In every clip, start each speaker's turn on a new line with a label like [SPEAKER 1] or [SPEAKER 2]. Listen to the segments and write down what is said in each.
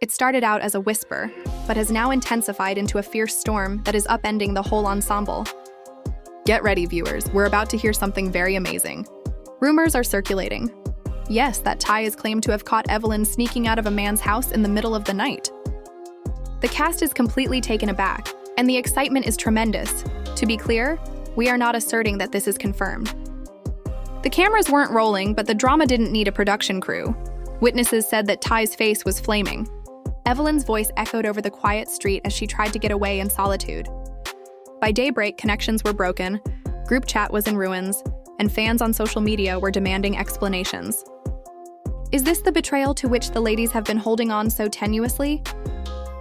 [SPEAKER 1] It started out as a whisper, but has now intensified into a fierce storm that is upending the whole ensemble. Get ready, viewers. We're about to hear something very amazing. Rumors are circulating. Yes, that Ty is claimed to have caught Evelyn sneaking out of a man's house in the middle of the night. The cast is completely taken aback, and the excitement is tremendous. To be clear, we are not asserting that this is confirmed. The cameras weren't rolling, but the drama didn't need a production crew. Witnesses said that Ty's face was flaming. Evelyn's voice echoed over the quiet street as she tried to get away in solitude. By daybreak, connections were broken, group chat was in ruins, and fans on social media were demanding explanations. Is this the betrayal to which the ladies have been holding on so tenuously?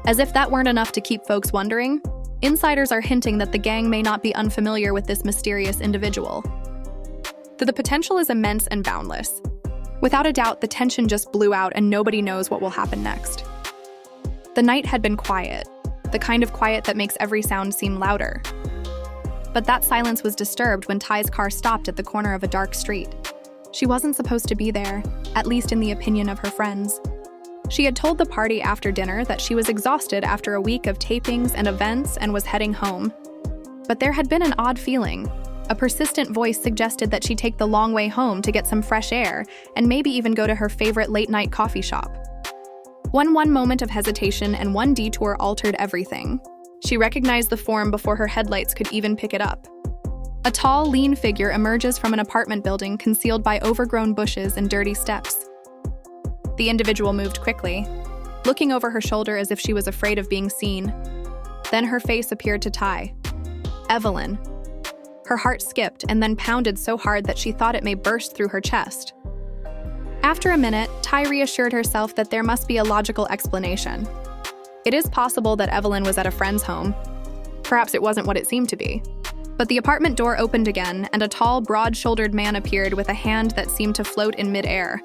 [SPEAKER 1] As if that weren't enough to keep folks wondering, insiders are hinting that the gang may not be unfamiliar with this mysterious individual. The potential is immense and boundless. Without a doubt, the tension just blew out and nobody knows what will happen next. The night had been quiet, the kind of quiet that makes every sound seem louder. But that silence was disturbed when Ty's car stopped at the corner of a dark street. She wasn't supposed to be there, at least in the opinion of her friends. She had told the party after dinner that she was exhausted after a week of tapings and events and was heading home. But there had been an odd feeling. A persistent voice suggested that she take the long way home to get some fresh air and maybe even go to her favorite late-night coffee shop. One moment of hesitation and one detour altered everything. She recognized the form before her headlights could even pick it up. A tall, lean figure emerges from an apartment building concealed by overgrown bushes and dirty steps. The individual moved quickly, looking over her shoulder as if she was afraid of being seen. Then her face appeared to Ty. Evelyn. Her heart skipped and then pounded so hard that she thought it may burst through her chest. After a minute, Ty reassured herself that there must be a logical explanation. It is possible that Evelyn was at a friend's home. Perhaps it wasn't what it seemed to be. But the apartment door opened again, and a tall, broad-shouldered man appeared with a hand that seemed to float in midair,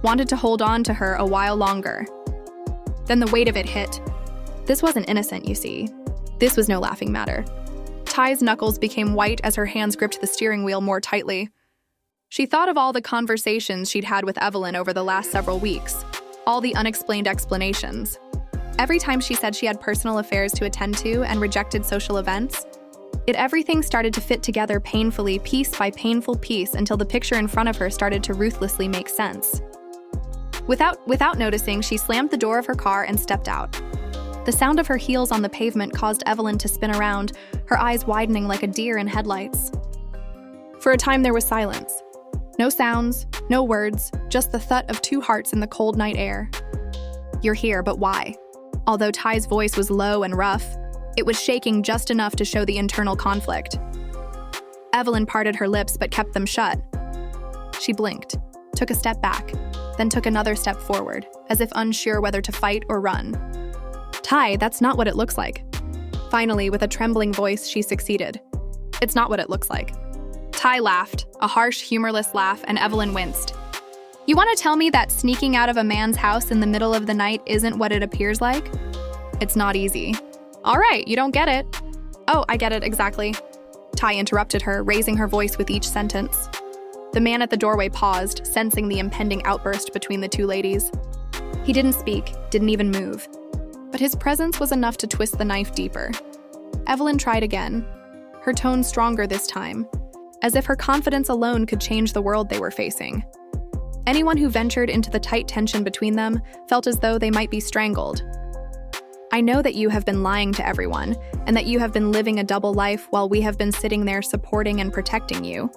[SPEAKER 1] wanted to hold on to her a while longer. Then the weight of it hit. This wasn't innocent, you see. This was no laughing matter. Ty's knuckles became white as her hands gripped the steering wheel more tightly. She thought of all the conversations she'd had with Evelyn over the last several weeks, all the unexplained explanations. Every time she said she had personal affairs to attend to and rejected social events, everything started to fit together painfully, piece by painful piece, until the picture in front of her started to ruthlessly make sense. Without noticing, she slammed the door of her car and stepped out. The sound of her heels on the pavement caused Evelyn to spin around, her eyes widening like a deer in headlights. For a time, there was silence. No sounds, no words, just the thud of two hearts in the cold night air. You're here, but why? Although Ty's voice was low and rough, it was shaking just enough to show the internal conflict. Evelyn parted her lips but kept them shut. She blinked, took a step back, then took another step forward, as if unsure whether to fight or run. Ty, that's not what it looks like. Finally, with a trembling voice, she succeeded. It's not what it looks like. Ty laughed, a harsh, humorless laugh, and Evelyn winced. You want to tell me that sneaking out of a man's house in the middle of the night isn't what it appears like? It's not easy. All right, you don't get it. Oh, I get it, exactly. Ty interrupted her, raising her voice with each sentence. The man at the doorway paused, sensing the impending outburst between the two ladies. He didn't speak, didn't even move. But his presence was enough to twist the knife deeper. Evelyn tried again, her tone stronger this time, as if her confidence alone could change the world they were facing. Anyone who ventured into the tight tension between them felt as though they might be strangled. I know that you have been lying to everyone, and that you have been living a double life while we have been sitting there supporting and protecting you.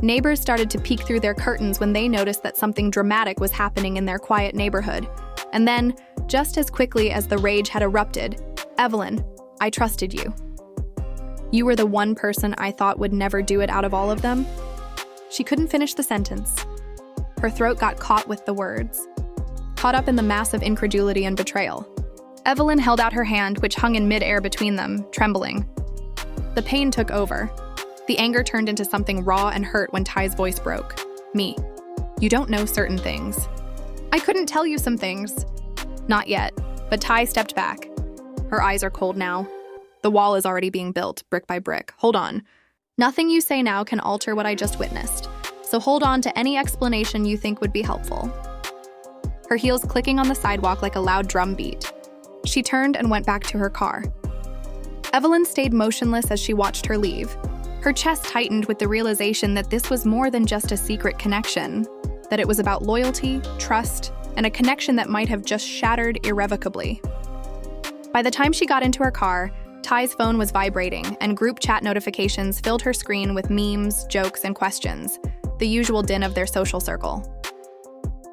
[SPEAKER 1] Neighbors started to peek through their curtains when they noticed that something dramatic was happening in their quiet neighborhood. And then, just as quickly as the rage had erupted, Evelyn, I trusted you. You were the one person I thought would never do it out of all of them. She couldn't finish the sentence. Her throat got caught with the words, caught up in the mass of incredulity and betrayal. Evelyn held out her hand, which hung in midair between them, trembling. The pain took over. The anger turned into something raw and hurt when Ty's voice broke. Me. You don't know certain things. I couldn't tell you some things. Not yet, but Ty stepped back. Her eyes are cold now. The wall is already being built, brick by brick. Hold on. Nothing you say now can alter what I just witnessed, so hold on to any explanation you think would be helpful. her heels clicking on the sidewalk like a loud drum beat. She turned and went back to her car. Evelyn stayed motionless as she watched her leave. Her chest tightened with the realization that this was more than just a secret connection, that it was about loyalty, trust, and a connection that might have just shattered irrevocably. By the time she got into her car, Ty's phone was vibrating, and group chat notifications filled her screen with memes, jokes, and questions, the usual din of their social circle.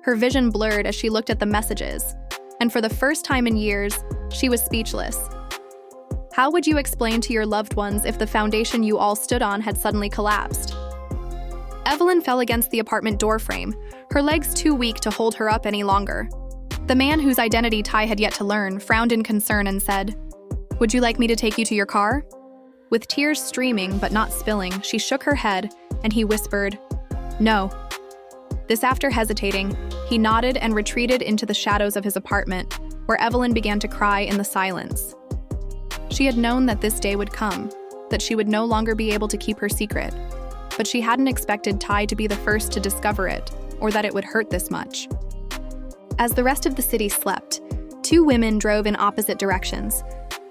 [SPEAKER 1] Her vision blurred as she looked at the messages, and for the first time in years, she was speechless. How would you explain to your loved ones if the foundation you all stood on had suddenly collapsed? Evelyn fell against the apartment door frame, her legs too weak to hold her up any longer. The man whose identity Ty had yet to learn frowned in concern and said, "Would you like me to take you to your car?" With tears streaming but not spilling, she shook her head, and he whispered, "No." This after hesitating, he nodded and retreated into the shadows of his apartment, where Evelyn began to cry in the silence. She had known that this day would come, that she would no longer be able to keep her secret, but she hadn't expected Ty to be the first to discover it, or that it would hurt this much. As the rest of the city slept, two women drove in opposite directions,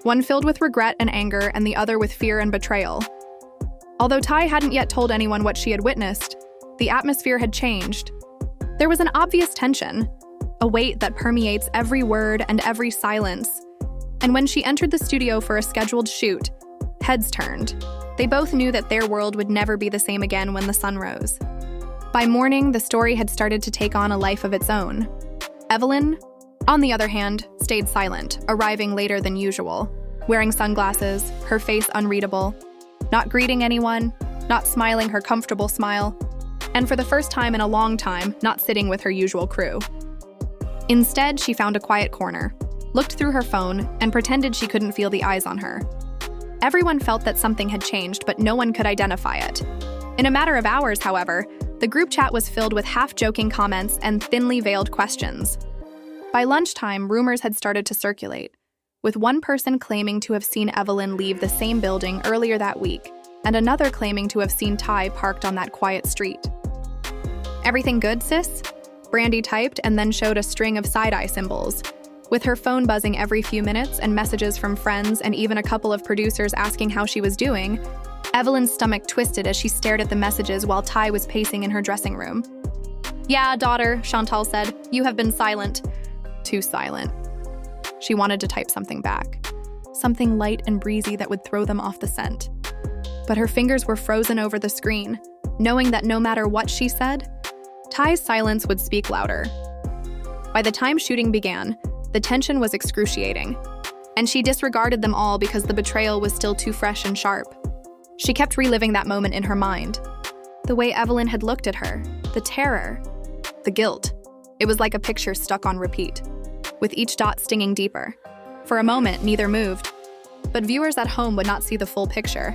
[SPEAKER 1] one filled with regret and anger and the other with fear and betrayal. Although Ty hadn't yet told anyone what she had witnessed, the atmosphere had changed. There was an obvious tension, a weight that permeates every word and every silence. And when she entered the studio for a scheduled shoot, heads turned. They both knew that their world would never be the same again when the sun rose. By morning, the story had started to take on a life of its own. Evelyn, on the other hand, stayed silent, arriving later than usual, wearing sunglasses, her face unreadable, not greeting anyone, not smiling her comfortable smile, and for the first time in a long time, not sitting with her usual crew. Instead, she found a quiet corner, looked through her phone, and pretended she couldn't feel the eyes on her. Everyone felt that something had changed, but no one could identify it. In a matter of hours, however, the group chat was filled with half-joking comments and thinly veiled questions. By lunchtime, rumors had started to circulate, with one person claiming to have seen Evelyn leave the same building earlier that week, and another claiming to have seen Ty parked on that quiet street. "Everything good, sis?" Brandy typed and then showed a string of side-eye symbols. With her phone buzzing every few minutes and messages from friends and even a couple of producers asking how she was doing, Evelyn's stomach twisted as she stared at the messages while Ty was pacing in her dressing room. "Yeah, daughter," Chantal said. "You have been silent." Too silent. She wanted to type something back. Something light and breezy that would throw them off the scent. But her fingers were frozen over the screen, knowing that no matter what she said, Ty's silence would speak louder. By the time shooting began, the tension was excruciating, and she disregarded them all because the betrayal was still too fresh and sharp. She kept reliving that moment in her mind. The way Evelyn had looked at her, the terror, the guilt. It was like a picture stuck on repeat, with each dot stinging deeper. For a moment, neither moved. But viewers at home would not see the full picture.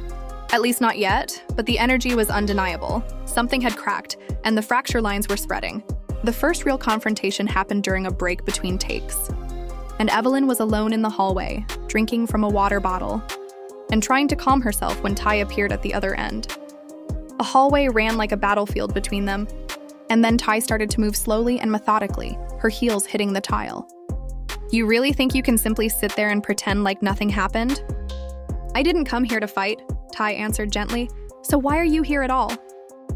[SPEAKER 1] At least not yet, but the energy was undeniable. Something had cracked, and the fracture lines were spreading. The first real confrontation happened during a break between takes. And Evelyn was alone in the hallway, drinking from a water bottle, and trying to calm herself when Ty appeared at the other end. A hallway ran like a battlefield between them, and then Ty started to move slowly and methodically, her heels hitting the tile. "You really think you can simply sit there and pretend like nothing happened?" "I didn't come here to fight," Ty answered gently. "So why are you here at all?"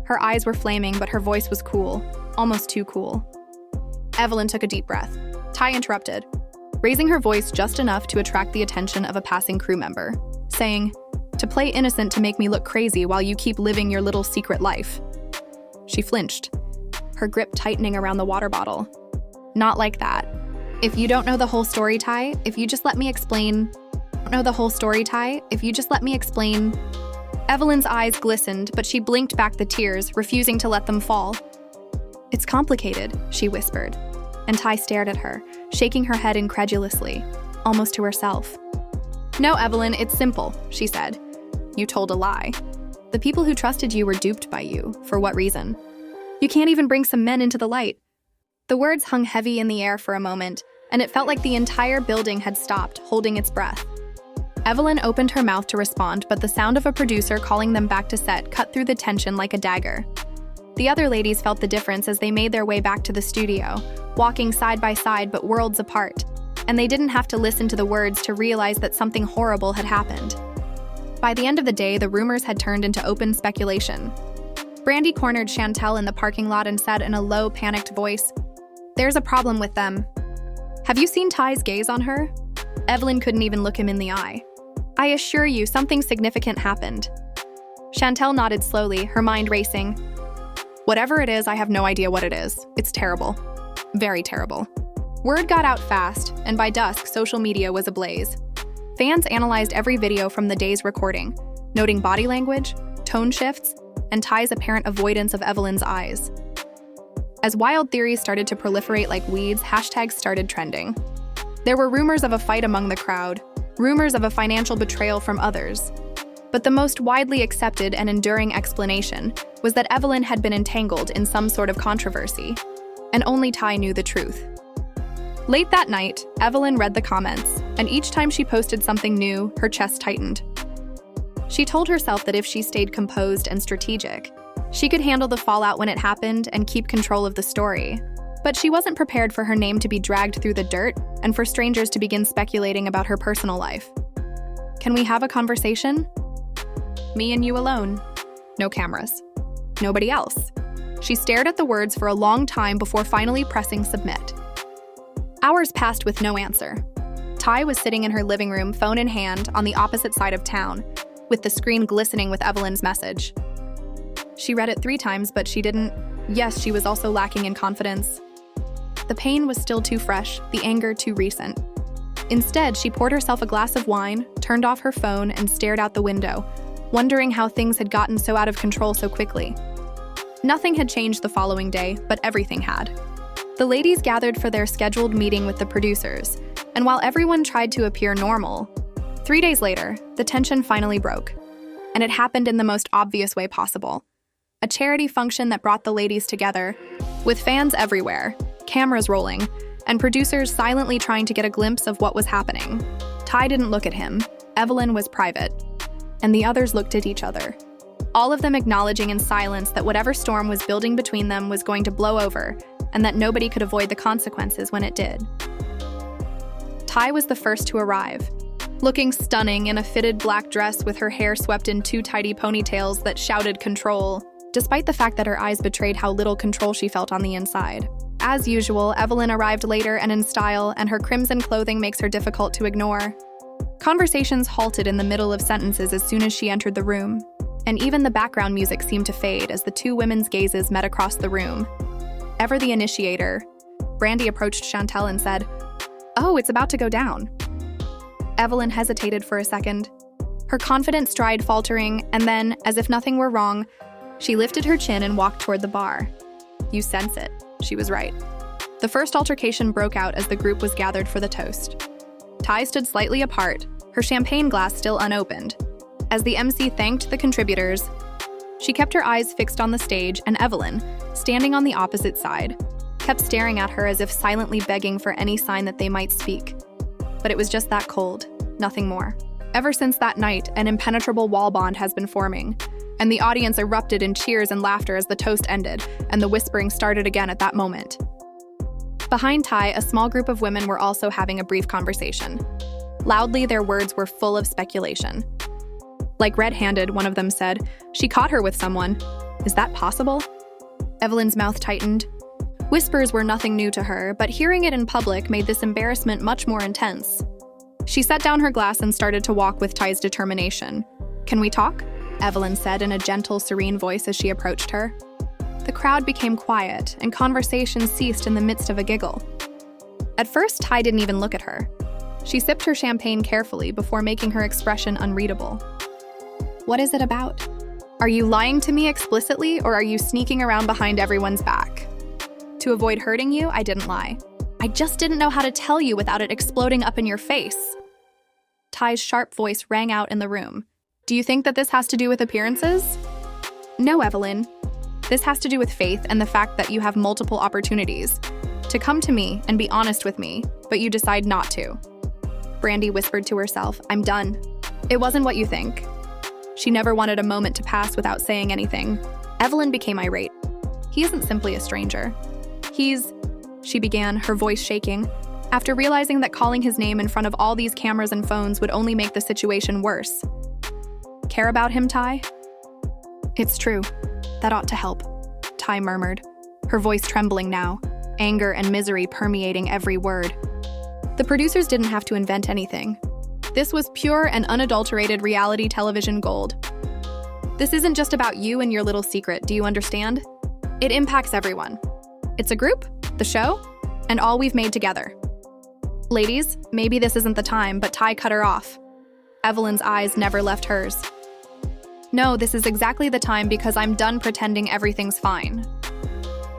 [SPEAKER 1] Her eyes were flaming, but her voice was cool, almost too cool. Evelyn took a deep breath. Ty interrupted, raising her voice just enough to attract the attention of a passing crew member, saying, "To play innocent to make me look crazy while you keep living your little secret life." She flinched, her grip tightening around the water bottle. "Not like that. If you don't know the whole story, Ty, if you just let me explain." Evelyn's eyes glistened, but she blinked back the tears, refusing to let them fall. "It's complicated," she whispered, and Ty stared at her, shaking her head incredulously, almost to herself. "No, Evelyn, it's simple," she said. "You told a lie. The people who trusted you were duped by you. For what reason? You can't even bring some men into the light." The words hung heavy in the air for a moment, and it felt like the entire building had stopped, holding its breath. Evelyn opened her mouth to respond, but the sound of a producer calling them back to set cut through the tension like a dagger. The other ladies felt the difference as they made their way back to the studio, walking side by side but worlds apart, and they didn't have to listen to the words to realize that something horrible had happened. By the end of the day, the rumors had turned into open speculation. Brandy cornered Chantel in the parking lot and said in a low, panicked voice, "There's a problem with them. Have you seen Ty's gaze on her?" Evelyn couldn't even look him in the eye. "I assure you, something significant happened." Chantel nodded slowly, her mind racing. "Whatever it is, I have no idea what it is. It's terrible. Very terrible." Word got out fast, and by dusk, social media was ablaze. Fans analyzed every video from the day's recording, noting body language, tone shifts, and Ty's apparent avoidance of Evelyn's eyes. As wild theories started to proliferate like weeds, hashtags started trending. There were rumors of a fight among the crowd, rumors of a financial betrayal from others. But the most widely accepted and enduring explanation was that Evelyn had been entangled in some sort of controversy, and only Ty knew the truth. Late that night, Evelyn read the comments, and each time she posted something new, her chest tightened. She told herself that if she stayed composed and strategic, she could handle the fallout when it happened and keep control of the story. But she wasn't prepared for her name to be dragged through the dirt and for strangers to begin speculating about her personal life. "Can we have a conversation?" "Me and you alone." No cameras. Nobody else. She stared at the words for a long time before finally pressing submit. Hours passed with no answer. Ty was sitting in her living room, phone in hand, on the opposite side of town, with the screen glistening with Evelyn's message. She read it 3 times, but she didn't. Yes, she was also lacking in confidence. The pain was still too fresh, the anger too recent. Instead, she poured herself a glass of wine, turned off her phone, and stared out the window, wondering how things had gotten so out of control so quickly. Nothing had changed the following day, but everything had. The ladies gathered for their scheduled meeting with the producers, and while everyone tried to appear normal, 3 days later, the tension finally broke. And it happened in the most obvious way possible. A charity function that brought the ladies together, with fans everywhere, cameras rolling, and producers silently trying to get a glimpse of what was happening. Ty didn't look at him. Evelyn was private. And the others looked at each other. All of them acknowledging in silence that whatever storm was building between them was going to blow over, and that nobody could avoid the consequences when it did. Ty was the first to arrive, looking stunning in a fitted black dress with her hair swept in 2 tidy ponytails that shouted control, despite the fact that her eyes betrayed how little control she felt on the inside. As usual, Evelyn arrived later and in style, and her crimson clothing makes her difficult to ignore. Conversations halted in the middle of sentences as soon as she entered the room, and even the background music seemed to fade as the 2 women's gazes met across the room. Ever the initiator, Brandy approached Chantel and said, "Oh, it's about to go down." Evelyn hesitated for a second, her confident stride faltering, and then, as if nothing were wrong, she lifted her chin and walked toward the bar. You sense it. She was right. The first altercation broke out as the group was gathered for the toast. Ty stood slightly apart, her champagne glass still unopened. As the MC thanked the contributors, she kept her eyes fixed on the stage, and Evelyn, standing on the opposite side, kept staring at her as if silently begging for any sign that they might speak. But it was just that cold, nothing more. Ever since that night, an impenetrable wall bond has been forming, and the audience erupted in cheers and laughter as the toast ended, and the whispering started again at that moment. Behind Ty, a small group of women were also having a brief conversation. Loudly, their words were full of speculation. Like red-handed, one of them said, "She caught her with someone. Is that possible?" Evelyn's mouth tightened. Whispers were nothing new to her, but hearing it in public made this embarrassment much more intense. She set down her glass and started to walk with Ty's determination. "Can we talk?" Evelyn said in a gentle, serene voice as she approached her. The crowd became quiet, and conversation ceased in the midst of a giggle. At first, Ty didn't even look at her. She sipped her champagne carefully before making her expression unreadable. "What is it about? Are you lying to me explicitly, or are you sneaking around behind everyone's back?" "To avoid hurting you, I didn't lie. I just didn't know how to tell you without it exploding up in your face." Ty's sharp voice rang out in the room. "Do you think that this has to do with appearances?" "No, Evelyn. This has to do with faith and the fact that you have multiple opportunities to come to me and be honest with me, but you decide not to." Brandy whispered to herself, "I'm done. It wasn't what you think." She never wanted a moment to pass without saying anything. Evelyn became irate. He isn't simply a stranger. She began, her voice shaking, after realizing that calling his name in front of all these cameras and phones would only make the situation worse. Care about him, Ty? It's true. That ought to help, Ty murmured, her voice trembling now, anger and misery permeating every word. The producers didn't have to invent anything. This was pure and unadulterated reality television gold. This isn't just about you and your little secret, do you understand? It impacts everyone. It's a group, the show, and all we've made together. Ladies, maybe this isn't the time, but Ty cut her off. Evelyn's eyes never left hers. No, this is exactly the time because I'm done pretending everything's fine.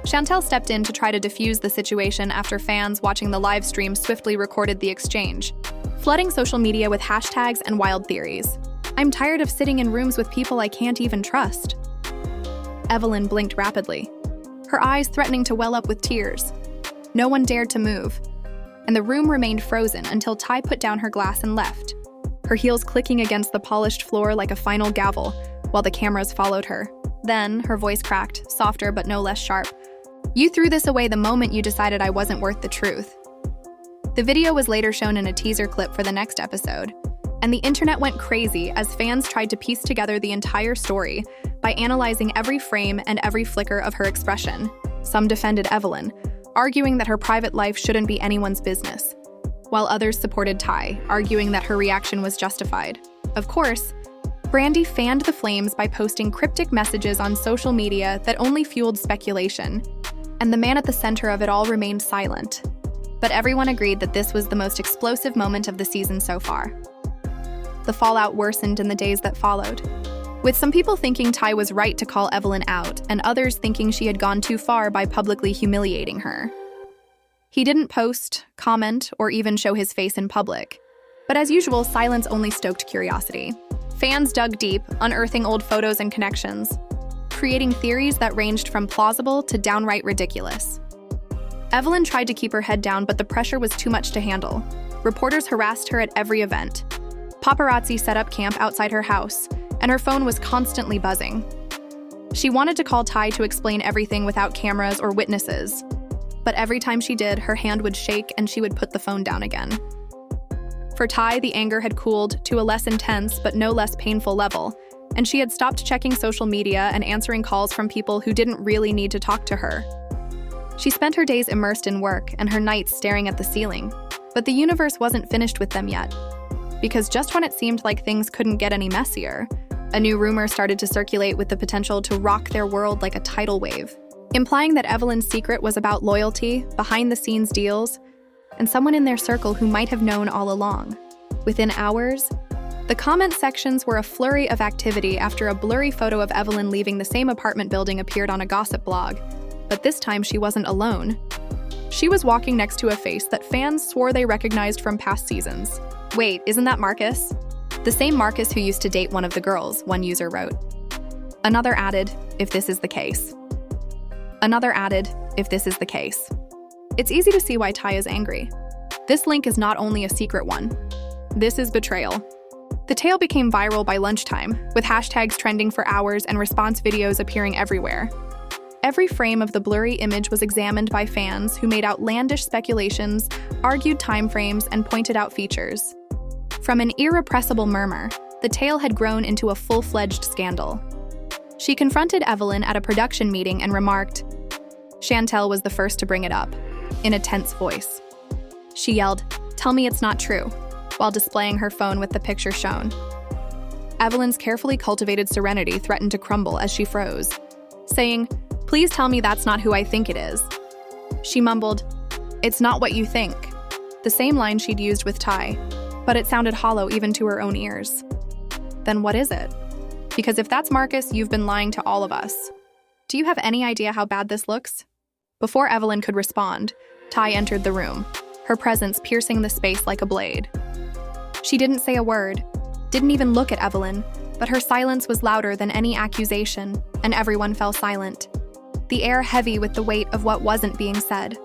[SPEAKER 1] Chantel stepped in to try to defuse the situation after fans watching the live stream swiftly recorded the exchange, flooding social media with hashtags and wild theories. I'm tired of sitting in rooms with people I can't even trust. Evelyn blinked rapidly, her eyes threatening to well up with tears. No one dared to move, and the room remained frozen until Ty put down her glass and left, her heels clicking against the polished floor like a final gavel while the cameras followed her. Then, her voice cracked, softer but no less sharp. You threw this away the moment you decided I wasn't worth the truth. The video was later shown in a teaser clip for the next episode, and the internet went crazy as fans tried to piece together the entire story by analyzing every frame and every flicker of her expression. Some defended Evelyn, arguing that her private life shouldn't be anyone's business, while others supported Ty, arguing that her reaction was justified. Of course, Brandy fanned the flames by posting cryptic messages on social media that only fueled speculation, and the man at the center of it all remained silent. But everyone agreed that this was the most explosive moment of the season so far. The fallout worsened in the days that followed, with some people thinking Ty was right to call Evelyn out and others thinking she had gone too far by publicly humiliating her. He didn't post, comment, or even show his face in public. But as usual, silence only stoked curiosity. Fans dug deep, unearthing old photos and connections, creating theories that ranged from plausible to downright ridiculous. Evelyn tried to keep her head down, but the pressure was too much to handle. Reporters harassed her at every event. Paparazzi set up camp outside her house, and her phone was constantly buzzing. She wanted to call Ty to explain everything without cameras or witnesses, but every time she did, her hand would shake and she would put the phone down again. For Ty, the anger had cooled to a less intense but no less painful level, and she had stopped checking social media and answering calls from people who didn't really need to talk to her. She spent her days immersed in work and her nights staring at the ceiling, but the universe wasn't finished with them yet. Because just when it seemed like things couldn't get any messier, a new rumor started to circulate with the potential to rock their world like a tidal wave, implying that Evelyn's secret was about loyalty, behind-the-scenes deals, and someone in their circle who might have known all along. Within hours, the comment sections were a flurry of activity after a blurry photo of Evelyn leaving the same apartment building appeared on a gossip blog. But this time she wasn't alone. She was walking next to a face that fans swore they recognized from past seasons. Wait, isn't that Marcus? The same Marcus who used to date one of the girls, one user wrote. Another added, if this is the case. Another added, if this is the case. It's easy to see why Ty is angry. This link is not only a secret one. This is betrayal. The tale became viral by lunchtime, with hashtags trending for hours and response videos appearing everywhere. Every frame of the blurry image was examined by fans who made outlandish speculations, argued timeframes, and pointed out features. From an irrepressible murmur, the tale had grown into a full-fledged scandal. She confronted Evelyn at a production meeting and remarked. Chantel was the first to bring it up, in a tense voice. She yelled, "Tell me it's not true," while displaying her phone with the picture shown. Evelyn's carefully cultivated serenity threatened to crumble as she froze, saying, "Please tell me that's not who I think it is." She mumbled, "It's not what you think," the same line she'd used with Ty, but it sounded hollow even to her own ears. Then what is it? Because if that's Marcus, you've been lying to all of us. Do you have any idea how bad this looks? Before Evelyn could respond, Ty entered the room, her presence piercing the space like a blade. She didn't say a word, didn't even look at Evelyn, but her silence was louder than any accusation, and everyone fell silent, the air heavy with the weight of what wasn't being said.